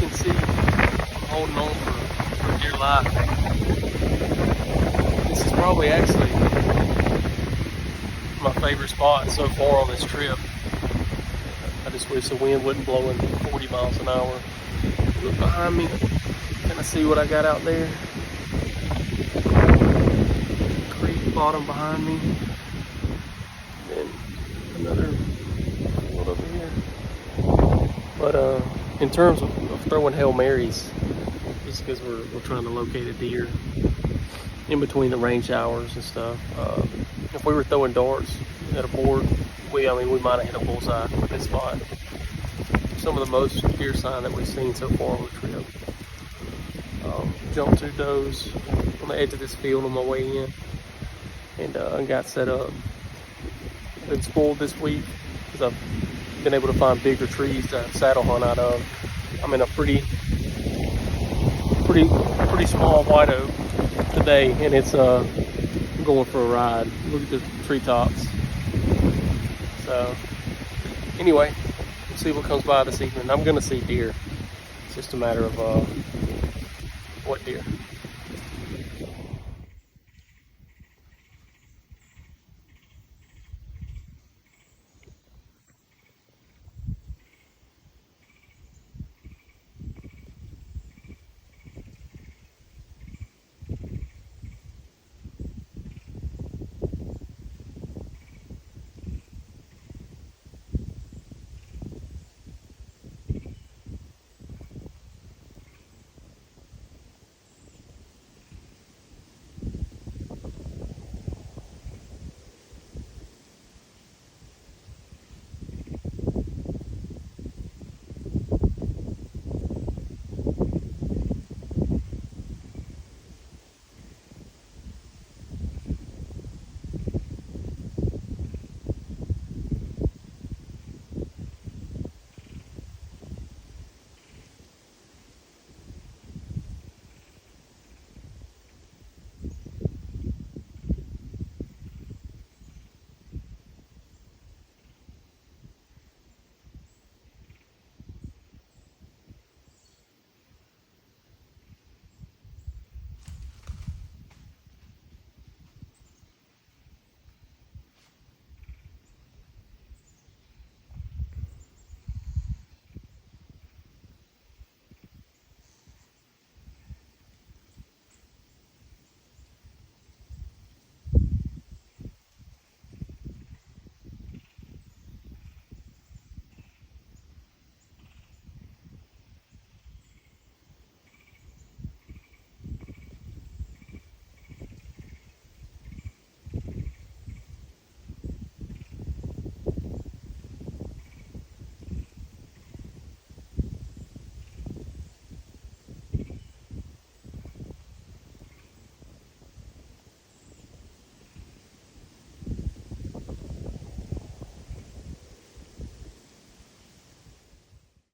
can see, I'm holding on for dear life. This is probably actually my favorite spot so far on this trip. I just wish the wind wasn't blowing 40 miles an hour. Look behind me. Can I see what I got out there? Creek bottom behind me. And another field over here. But in terms of throwing Hail Marys, just because we're trying to locate a deer in between the rain showers and stuff. If we were throwing darts at a board, we might have hit a bullseye with this spot. Some of the most deer sign that we've seen so far on the trip. Jumped two does on the edge of this field on my way in, and got set up. Been spoiled this week because I've been able to find bigger trees to saddle hunt out of. I'm in a pretty small white oak today, and it's going for a ride. Look at the treetops. So anyway, we'll see what comes by this evening. I'm gonna see deer. It's just a matter of what deer.